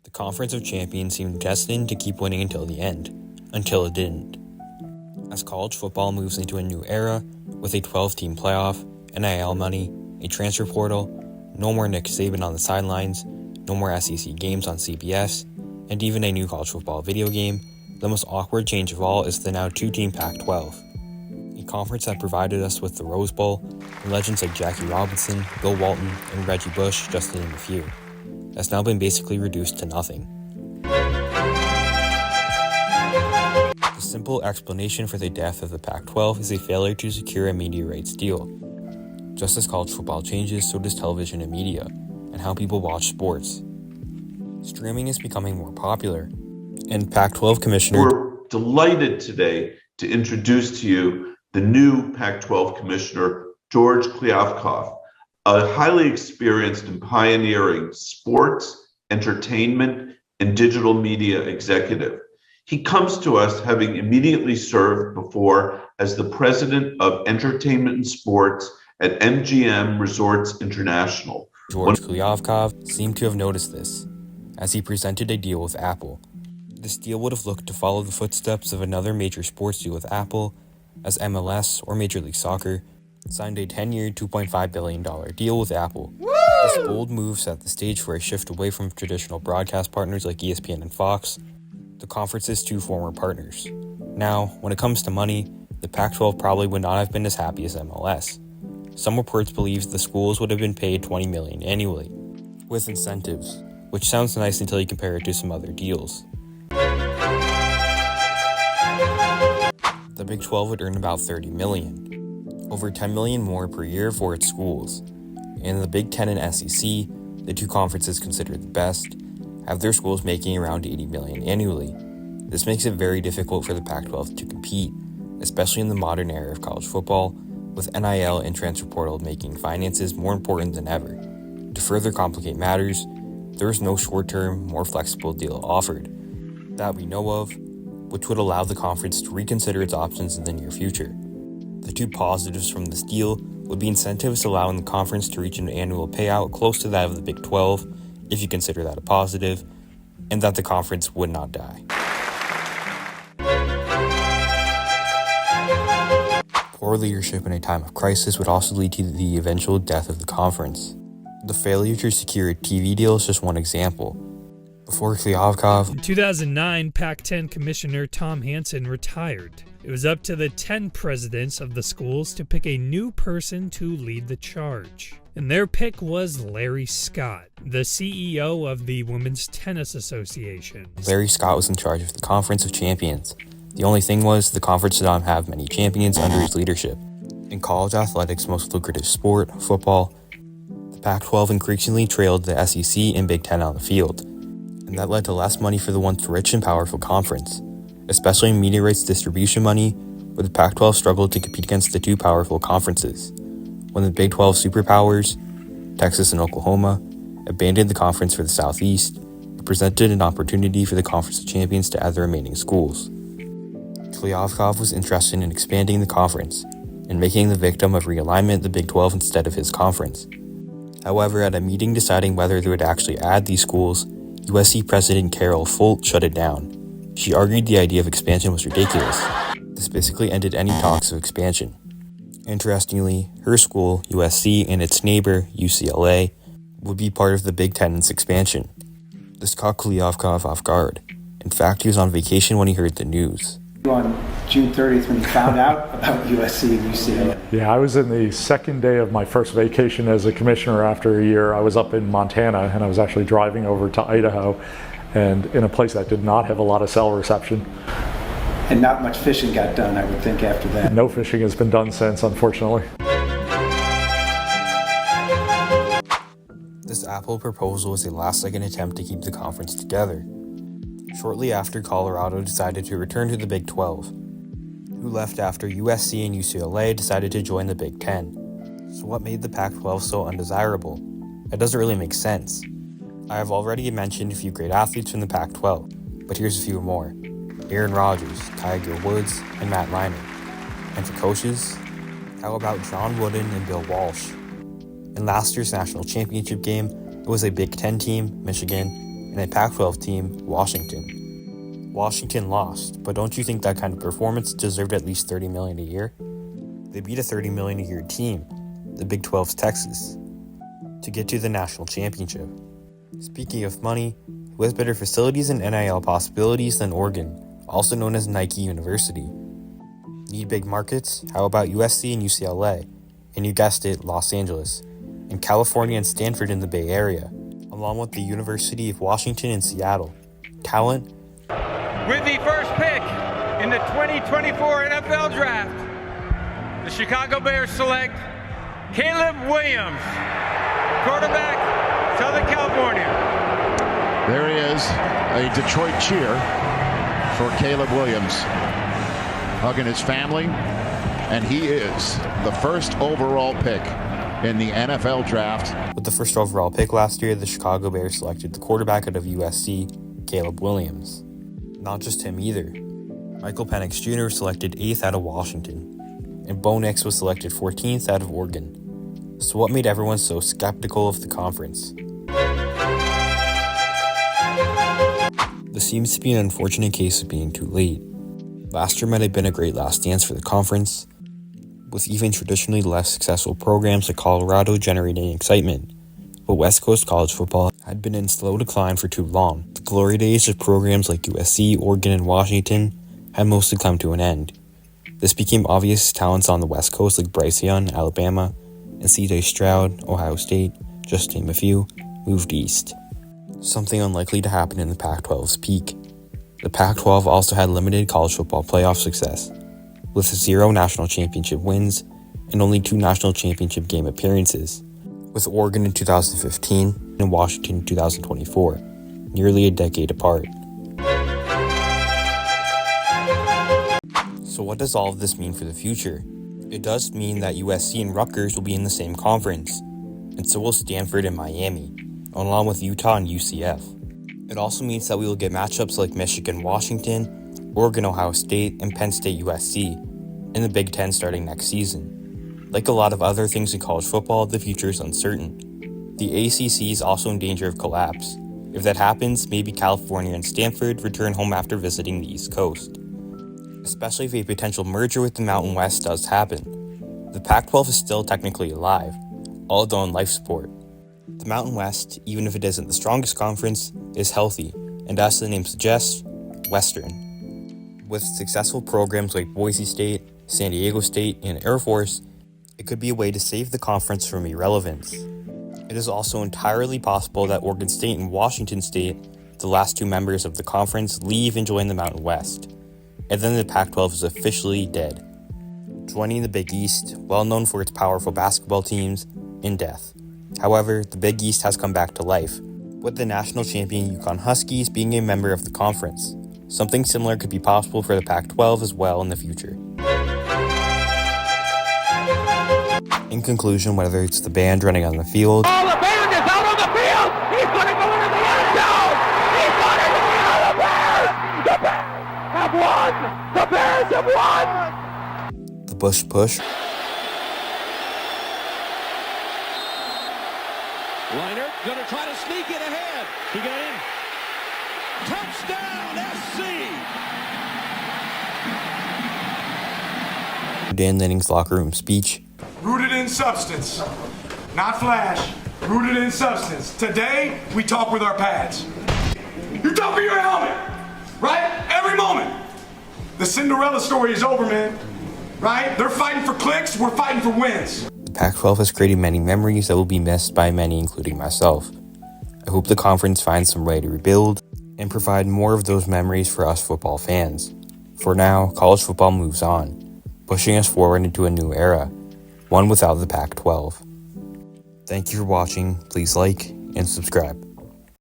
The Conference of Champions seemed destined to keep winning until the end, until it didn't. As college football moves into a new era, with a 12-team playoff, NIL money, a transfer portal, no more Nick Saban on the sidelines, no more SEC games on CBS, and even a new college football video game, the most awkward change of all is the now 2-team Pac-12. A conference that provided us with the Rose Bowl, and legends like Jackie Robinson, Bill Walton, and Reggie Bush, just to name a few, has now been basically reduced to nothing. The simple explanation for the death of the Pac-12 is a failure to secure a media rights deal. Just as college football changes, so does television and media, and how people watch sports. Streaming is becoming more popular, and Pac-12 Commissioner... We're delighted today to introduce to you the new Pac-12 Commissioner, George Kliavkoff, a highly experienced and pioneering sports, entertainment, and digital media executive. He comes to us having immediately served before as the president of entertainment and sports at MGM Resorts International. George Kliavkoff seemed to have noticed this, as he presented a deal with Apple. This deal would have looked to follow the footsteps of another major sports deal with Apple, as MLS, or Major League Soccer, signed a 10-year, $2.5 billion deal with Apple. Woo! This bold move set the stage for a shift away from traditional broadcast partners like ESPN and Fox, the conference's two former partners. Now, when it comes to money, the Pac-12 probably would not have been as happy as MLS. Some reports believe the schools would have been paid $20 million annually, with incentives, which sounds nice until you compare it to some other deals. The Big 12 would earn about $30 million, over $10 million more per year for its schools. And the Big 10 and SEC, the two conferences considered the best, have their schools making around $80 million annually. This makes it very difficult for the Pac-12 to compete, especially in the modern era of college football, with NIL and transfer portal making finances more important than ever. To further complicate matters, there is no short-term, more flexible deal offered, that we know of, which would allow the conference to reconsider its options in the near future. The two positives from this deal would be incentives allowing the conference to reach an annual payout close to that of the Big 12, if you consider that a positive, and that the conference would not die. Poor leadership in a time of crisis would also lead to the eventual death of the conference. The failure to secure a TV deal is just one example. Before Kliavkoff... In 2009, Pac-10 Commissioner Tom Hansen retired. It was up to the 10 presidents of the schools to pick a new person to lead the charge. And their pick was Larry Scott, the CEO of the Women's Tennis Association. Larry Scott was in charge of the Conference of Champions. The only thing was, the conference did not have many champions under his leadership. In college athletics' most lucrative sport, football, the Pac-12 increasingly trailed the SEC and Big 10 on the field, and that led to less money for the once rich and powerful conference, especially in media rights distribution money, where the Pac-12 struggled to compete against the two powerful conferences. When the Big 12 superpowers, Texas and Oklahoma, abandoned the conference for the Southeast, it presented an opportunity for the Conference of Champions to add the remaining schools. Kliavkoff was interested in expanding the conference and making the victim of realignment the Big 12 instead of his conference. However, at a meeting deciding whether they would actually add these schools, USC President Carol Folt shut it down. She argued the idea of expansion was ridiculous. This basically ended any talks of expansion. Interestingly, her school, USC, and its neighbor, UCLA, would be part of the Big Ten's expansion. This caught Kliavkoff off guard. In fact, he was on vacation when he heard the news. On June 30th when you found out about USC and UCLA? Yeah, I was in the second day of my first vacation as a commissioner after a year. I was up in Montana, and I was actually driving over to Idaho, and in a place that did not have a lot of cell reception. And not much fishing got done, I would think, after that. No fishing has been done since, unfortunately. This Apple proposal was a last-second attempt to keep the conference together. Shortly after, Colorado decided to return to the Big 12, who left after USC and UCLA decided to join the Big 10. So what made the Pac-12 so undesirable? It doesn't really make sense. I have already mentioned a few great athletes from the Pac-12, but here's a few more. Aaron Rodgers, Tiger Woods, and Matt Leinart. And for coaches, how about John Wooden and Bill Walsh? In last year's national championship game, it was a Big 10 team, Michigan, and a Pac-12 team, Washington. Washington lost, but don't you think that kind of performance deserved at least $30 million a year? They beat a $30 million a year team, the Big 12's Texas, to get to the national championship. Speaking of money, who has better facilities and NIL possibilities than Oregon, also known as Nike University? Need big markets? How about USC and UCLA? And you guessed it, Los Angeles, and California and Stanford in the Bay Area, along with the University of Washington and Seattle. Talent? With the first pick in the 2024 NFL Draft, the Chicago Bears select Caleb Williams, quarterback, Southern California. There he is, a Detroit cheer for Caleb Williams, hugging his family, and he is the first overall pick in the NFL Draft. With the first overall pick last year, the Chicago Bears selected the quarterback out of USC, Caleb Williams. Not just him either. Michael Penix Jr. was selected 8th out of Washington, and Bo Nix was selected 14th out of Oregon. So what made everyone so skeptical of the conference? This seems to be an unfortunate case of being too late. Last year might have been a great last dance for the conference, with even traditionally less successful programs like Colorado generating excitement, but West Coast college football had been in slow decline for too long. The glory days of programs like USC, Oregon, and Washington had mostly come to an end. This became obvious as talents on the West Coast like Bryce Young, Alabama, and C.J. Stroud, Ohio State, just to name a few, moved east. Something unlikely to happen in the Pac-12's peak. The Pac-12 also had limited college football playoff success, with 0 national championship wins and only 2 national championship game appearances, with Oregon in 2015 and Washington in 2024, nearly a decade apart. So what does all of this mean for the future? It does mean that USC and Rutgers will be in the same conference, and so will Stanford and Miami, along with Utah and UCF. It also means that we will get matchups like Michigan-Washington, Oregon-Ohio State, and Penn State-USC in the Big Ten starting next season. Like a lot of other things in college football, the future is uncertain. The ACC is also in danger of collapse. If that happens, maybe California and Stanford return home after visiting the East Coast. Especially if a potential merger with the Mountain West does happen. The Pac-12 is still technically alive, although on life support. The Mountain West, even if it isn't the strongest conference, is healthy, and as the name suggests, Western. With successful programs like Boise State, San Diego State, and Air Force, it could be a way to save the conference from irrelevance. It is also entirely possible that Oregon State and Washington State, the last 2 members of the conference, leave and join the Mountain West, and then the Pac-12 is officially dead, joining the Big East, well known for its powerful basketball teams, in death. However, the Big East has come back to life, with the national champion Yukon Huskies being a member of the conference. Something similar could be possible for the Pac-12 as well in the future. In conclusion, whether it's the band running on the field, The band is out on the field! He's going to go into the end zone! He's going into the end zone! The Bears have won! The Bears have won! the Bush push, Reiner going to try to sneak it ahead. He got in. Touchdown, SC! Dan Lanning's locker room speech, Rooted in substance, not flash. Rooted in substance. Today, we talk with our pads. You talk with your helmet, right? Every moment. The Cinderella story is over, man. Right? They're fighting for clicks, we're fighting for wins. the Pac-12 has created many memories that will be missed by many, including myself. I hope the conference finds some way to rebuild and provide more of those memories for us football fans. For now, college football moves on, pushing us forward into a new era, one without the Pac-12. Thank you for watching. Please like and subscribe.